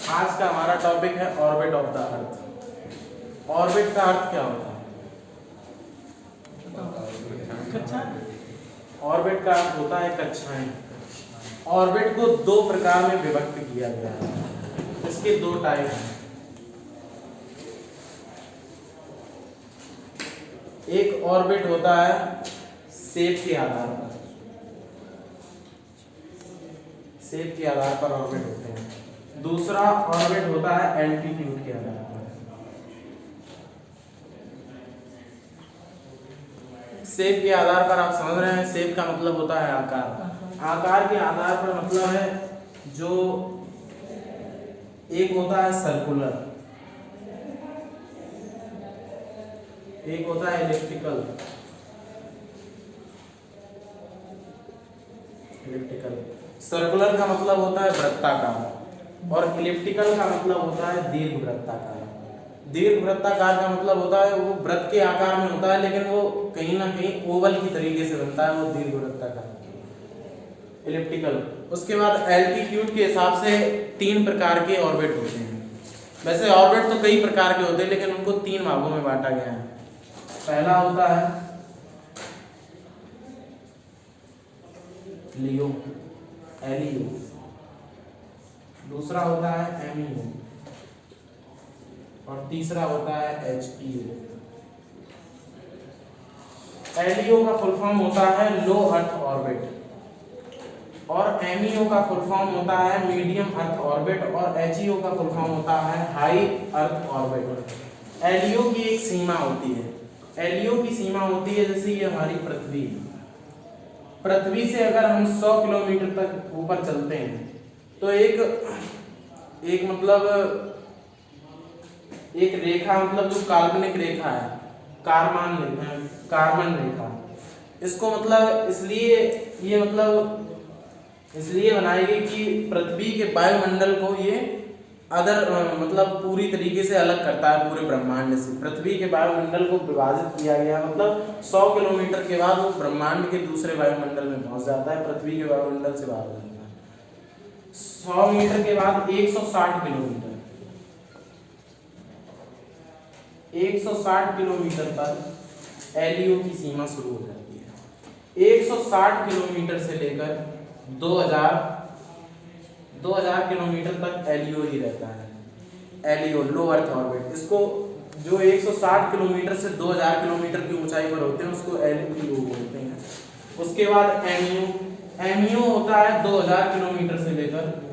आज का हमारा टॉपिक है orbit of the earth. Orbit का अर्थ क्या होता है? ऑर्बिट का अर्थ होता है कक्षाएं। ऑर्बिट को दो प्रकार में विभक्त किया गया है। इसके दो टाइप हैं। एक ऑर्बिट होता है शेप के आधार पर, शेप के आधार पर ऑर्बिट होते हैं। दूसरा ऑर्बिट होता है एल्टीट्यूड के आधार पर। शेप के आधार पर आप समझ रहे हैं, शेप का मतलब होता है आकार। आकार के आधार पर मतलब है जो एक होता है सर्कुलर, एक होता है इलिप्टिकल। सर्कुलर का मतलब होता है वृत्ताकार और इलिप्टिकल का मतलब होता है दीर्घवृत्ताकार। दीर्घवृत्ताकार का मतलब होता है वो वृत्त के आकार में होता है, लेकिन वो कहीं ना कहीं ओवल की तरीके से बनता है, वो दीर्घवृत्ताकार इलिप्टिकल। उसके बाद एल्टीट्यूड के हिसाब से तीन प्रकार के ऑर्बिट होते हैं। वैसे ऑर्बिट तो कई प्रकार के होते हैं, लेकिन उनको तीन भागों में बांटा गया है। पहला होता है लियो, एलियो। दूसरा होता है एमियो और तीसरा होता है एचईओ। एलियो का फुल फॉर्म होता है लो अर्थ ऑर्बिट और एमियो का फुल फॉर्म होता है मीडियम अर्थ ऑर्बिट और एचईओ का फुल फॉर्म होता है हाई अर्थ ऑर्बिट। एलियो की एक सीमा होती है। एलियो की सीमा होती है जैसे ये हमारी पृथ्वी। पृथ्वी से अगर हम 100 किलोमीटर तक ऊपर चलते हैं तो एक मतलब एक रेखा, मतलब जो काल्पनिक रेखा है, कार्बन रेखा, इसको मतलब इसलिए बनाई गई कि पृथ्वी के वायुमंडल को ये मतलब पूरी तरीके से अलग करता है पूरे ब्रह्मांड से। पृथ्वी के वायुमंडल को विभाजित किया गया, मतलब 100 किलोमीटर के बाद वो ब्रह्मांड के दूसरे वायुमंडल में पहुंच जाता है, पृथ्वी के वायुमंडल से बाहर हो जाता है। 100 मीटर के बाद 160 किलोमीटर 160 किलोमीटर पर एलियो की सीमा शुरू हो जाती है। 160 किलोमीटर से लेकर 2000 किलोमीटर तक एलियो ही रहता है। एलियो लो अर्थ ऑर्बिट, इसको जो 160 किलोमीटर से 2000 किलोमीटर की ऊंचाई पर होते हैं उसको एलियो बोलते हैं। उसके बाद एमियो होता है 2000 किलोमीटर से लेकर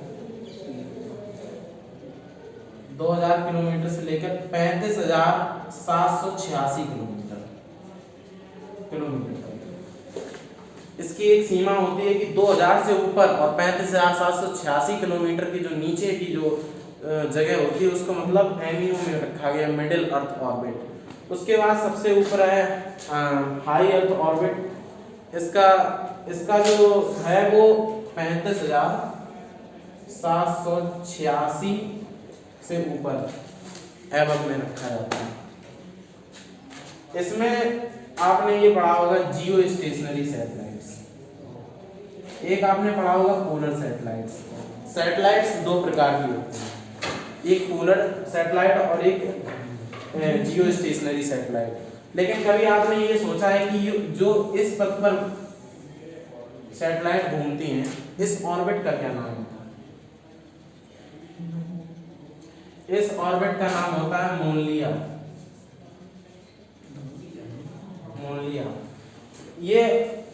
35,786 किलोमीटर तक। इसकी एक सीमा होती है कि 2000 से ऊपर और 35,786 किलोमीटर की जो नीचे की जो जगह होती है उसको मतलब एमियो में रखा गया, मिडिल अर्थ ऑर्बिट। उसके बाद सबसे ऊपर है हाई अर्थ ऑर्बिट। इसका जो है वो 35,786 से ऊपर एबव में रखा जाता है। इसमें आपने ये पढ़ा होगा जियो स्टेशनरी सैटेलाइट्स, एक आपने पढ़ा होगा पोलर सैटेलाइट्स। सैटेलाइट्स दो प्रकार की होती हैं, एक पोलर सैटेलाइट और एक जियो स्टेशनरी सैटेलाइट। लेकिन कभी आपने ये सोचा है कि जो इस पथ पर सैटेलाइट घूमती हैं, इस ऑर्बिट का क्या नाम होता है? इस ऑर्बिट का नाम होता है मोनलिया।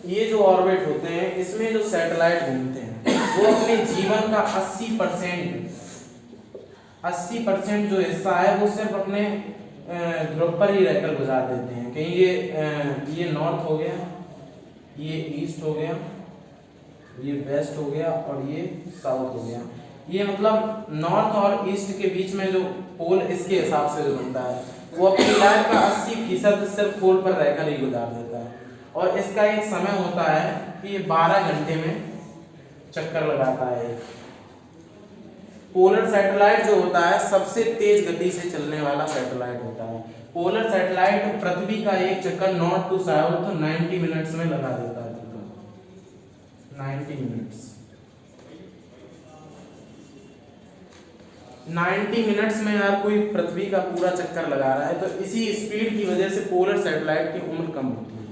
ये जो ऑर्बिट होते हैं इसमें जो सैटेलाइट घूमते हैं वो अपने जीवन का 80% जो हिस्सा है वो सिर्फ अपने ध्रुव पर ही रहकर गुजार देते हैं। कहीं ये नॉर्थ हो गया, ये ईस्ट हो गया, ये वेस्ट हो गया और ये साउथ हो गया। ये मतलब नॉर्थ और ईस्ट के बीच में जो पोल इसके हिसाब से जो बनता है वो अपनी लाइफ का 80% सिर्फ पोल पर रहकर ही गुजार देता है। और इसका एक समय होता है कि ये 12 घंटे में चक्कर लगाता है। पोलर सैटेलाइट जो होता है सबसे तेज गति से चलने वाला सैटेलाइट होता है। पोलर सैटेलाइट पृथ्वी का एक चक्कर नॉर्थ टू साउथ 90 मिनट्स में लगा देता है। 90 मिनट्स। 90 मिनट्स में यार कोई पृथ्वी का पूरा चक्कर लगा रहा है, तो इसी स्पीड की वजह से पोलर सैटेलाइट की उम्र कम होती है,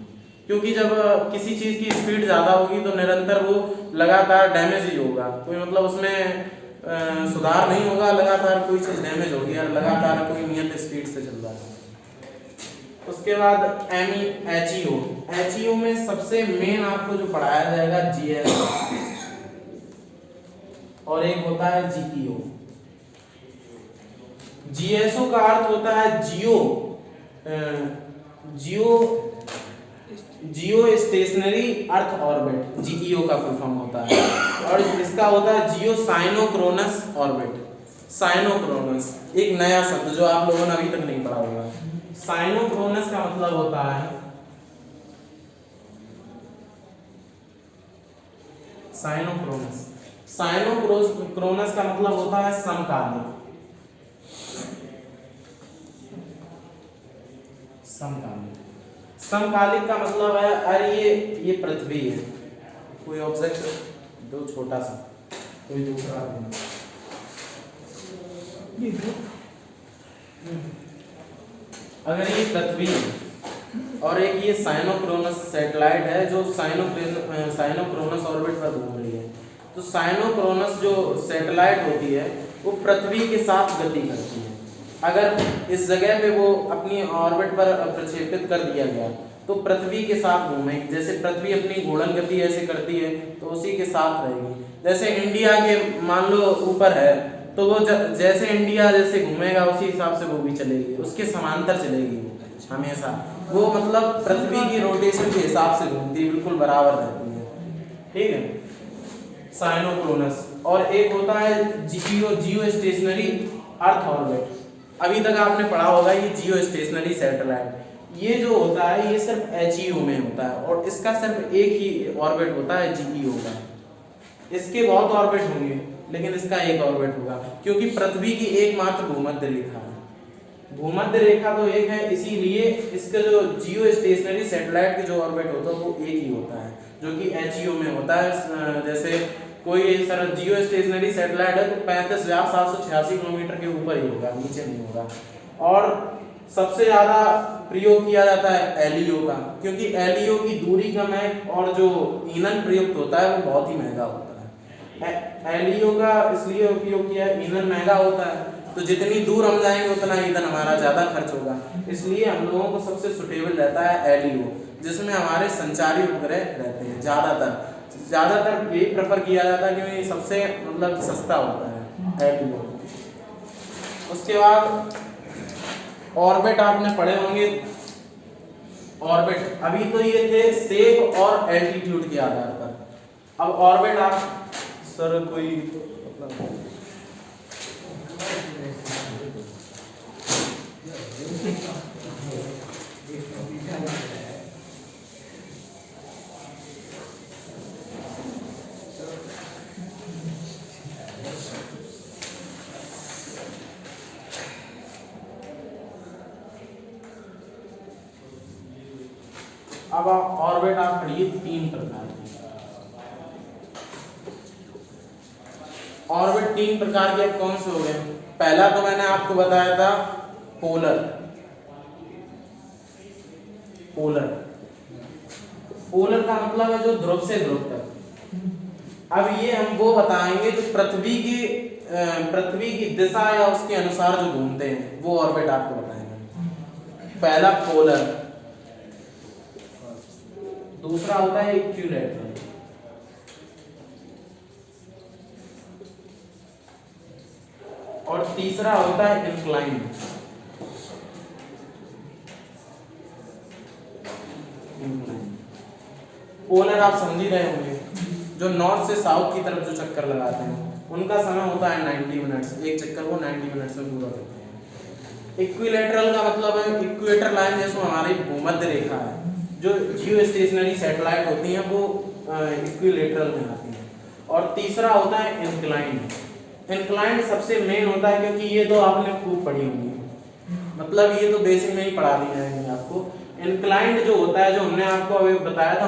क्योंकि जब किसी चीज़ की स्पीड ज़्यादा होगी तो निरंतर वो लगातार डैमेज ही होगा, कोई मतलब उसमें सुधार नहीं होगा, लगातार कोई चीज़ डैमेज होगी और लगातार कोई नियत स्पीड से चल रहा है। उसके बाद एचईओ में सबसे मेन आपको जो पढ़ाया जाएगा जीएसओ, और एक होता है जीपीओ। जीएसओ का अर्थ होता है जियो स्टेशनरी अर्थ ऑर्बिट, जीईओ का फुल फॉर्म होता है, और इसका होता है जियो साइनोक्रोनस ऑर्बिट। साइनोक्रोनस एक नया शब्द जो आप लोगों ने अभी तक नहीं पढ़ा होगा। साइनोक्रोनस का मतलब होता है साइनोक्रोनस का मतलब होता है समकालिक। समकालिक का मतलब है, अरे ये पृथ्वी है, कोई ऑब्जेक्ट दो छोटा सा, कोई दूसरा अगर ये पृथ्वी है और एक ये साइनोक्रोनस सैटेलाइट है जो साइनोक्रोनस ऑर्बिट पर घूम रही है, तो साइनोक्रोनस जो सैटेलाइट होती है वो पृथ्वी के साथ गति करती है। अगर इस जगह पे वो अपनी ऑर्बिट पर प्रक्षेपित कर दिया गया तो पृथ्वी के साथ घूमेगी, जैसे पृथ्वी अपनी घूर्णन गति ऐसे करती है तो उसी के साथ रहेगी। जैसे इंडिया के मान लो ऊपर है तो वो जैसे इंडिया जैसे घूमेगा उसी हिसाब से वो भी चलेगी, उसके समांतर चलेगी वो हमेशा, वो मतलब पृथ्वी की रोटेशन के हिसाब से घूमती है, बिल्कुल बराबर रहती है, ठीक है। साइनोक्रोनस। और एक होता है जियो स्टेशनरी अर्थ ऑर्बिट, अभी तक आपने पढ़ा होगा ये जियो स्टेशनरी सैटेलाइट, ये जो होता है ये सिर्फ एचईओ में होता है और इसका सिर्फ एक ही ऑर्बिट होता है जीईओ का। इसके बहुत ऑर्बिट होंगे लेकिन इसका एक ऑर्बिट होगा, क्योंकि पृथ्वी की एकमात्र भूमध्य रेखा है। भूमध्य रेखा तो एक है, इसीलिए इसका जो जियो स्टेशनरी सैटेलाइट की जो ऑर्बिट होता है वो एक ही होता है, जो कि एचईओ में होता है। जैसे कोई सर जियो स्टेशनरी सैटेलाइट है तो 35,786 किलोमीटर के ऊपर ही होगा, नीचे नहीं होगा। और सबसे ज़्यादा प्रयोग किया जाता है एलईओ का, क्योंकि एलईओ की दूरी कम है और जो ईंधन प्रयुक्त होता है वो बहुत ही महंगा होता है। एलईओ का इसलिए उपयोग किया है, ईंधन महंगा होता है तो जितनी दूर हम जाएंगे उतना ईंधन हमारा ज़्यादा खर्च होगा, इसलिए हम लोगों को सबसे सुटेबल रहता है एलईओ, जिसमें हमारे संचारी उपग्रह रहते हैं। ज़्यादातर यही प्रेफर किया जाता है क्योंकि सबसे मतलब सस्ता होता है एलईओ। उसके बाद ऑर्बिट आपने पढ़े होंगे। ऑर्बिट अभी तो ये थे शेप और एल्टीट्यूड के आधार पर, अब ऑर्बिट आप सर कोई अब ऑर्बिट आप पढ़िए 3 प्रकार के। ऑर्बिट 3 प्रकार के कौन से हो गए? पहला तो मैंने आपको बताया था पोलर का मतलब है जो ध्रुव से ध्रुव तक। अब ये हम वो बताएंगे जो पृथ्वी की दिशा या उसके अनुसार जो घूमते हैं, वो ऑर्बिट आपको बताएंगे। पहला पोलर, दूसरा होता है इक्विलैटरल, और तीसरा होता है इंक्लाइंड। पोलर आप समझ ही रहे होंगे, जो नॉर्थ से साउथ की तरफ जो चक्कर लगाते हैं उनका समय होता है 90 मिनट्स, एक चक्कर को 90 मिनट्स में पूरा करते हैं। इक्विलैटरल का मतलब है इक्वेटर लाइन, जैसे हमारी भूमध्य रेखा है, जो जियो स्टेशनरी सैटेलाइट होती हैं वो इक्विलैटरल में आती हैं। और तीसरा होता है इंक्लाइंड। इंक्लाइंड सबसे मेन होता है, क्योंकि ये तो आपने खूब पढ़ी होंगी, मतलब ये तो बेसिक में ही पढ़ा दी जाएंगे आपको। इंक्लाइंड जो होता है, जो हमने आपको अभी बताया था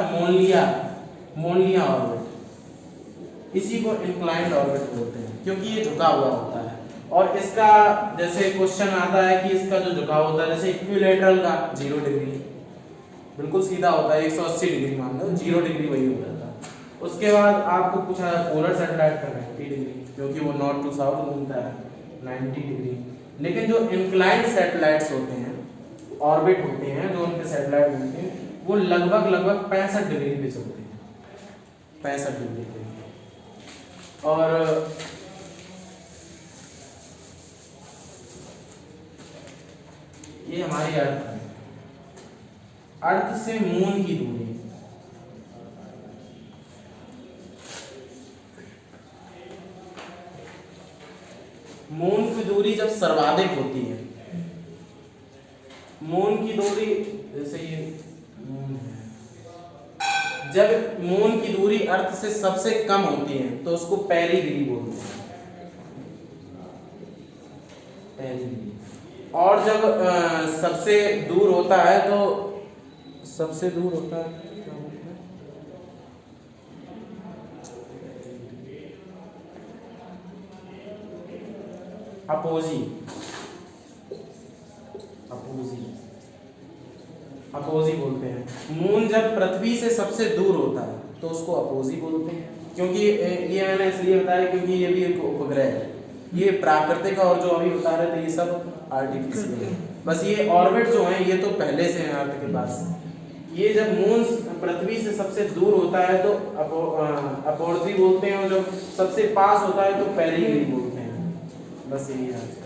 मोनलिया ऑर्बिट, इसी को इंक्लाइंड ऑर्बिट बोलते हैं, क्योंकि ये झुका हुआ होता है। और इसका जैसे क्वेश्चन आता है कि इसका जो झुकाव होता है, जैसे इक्विलेटरल का 0 डिग्री बिल्कुल सीधा होता है, 180 डिग्री मान लो, 0 डिग्री वही हो जाता है। उसके बाद आपको पूछा है पोलर सैटेलाइट का 90 डिग्री, क्योंकि वो नॉर्थ टू साउथ घूमता है 90 डिग्री। लेकिन जो इंक्लाइंड सैटेलाइट्स होते हैं, ऑर्बिट होते हैं, जो उनके सैटेलाइट होते हैं, वो लगभग 65 डिग्री पे चलते हैं, 65 डिग्री पे। और ये हमारी अर्थ है, अर्थ से मून की दूरी, मून की दूरी जब सर्वाधिक होती है, मून की दूरी जैसे ये मून है, जब मून की दूरी अर्थ से सबसे कम होती है तो उसको पेरिगेली बोलते हैं, पेरिगेली। और जब सबसे दूर होता है तो सबसे दूर होता है क्या होता है, अपोजी, अपोजी, अपोजी बोलते हैं। मून जब पृथ्वी से सबसे दूर होता है तो उसको अपोजी बोलते हैं, क्योंकि ये मैंने इसलिए बताया क्योंकि ये भी एक उपग्रह है, ये प्राकृतिक और जो अभी बता रहे थे ये सब आर्टिफिशियल है। बस ये ऑर्बिट जो है ये तो पहले से है अर्थ के पास। ये जब मून पृथ्वी से सबसे दूर होता है तो अपोजी बोलते हैं, और जब सबसे पास होता है तो पेरिगेली बोलते हैं। बस यही है।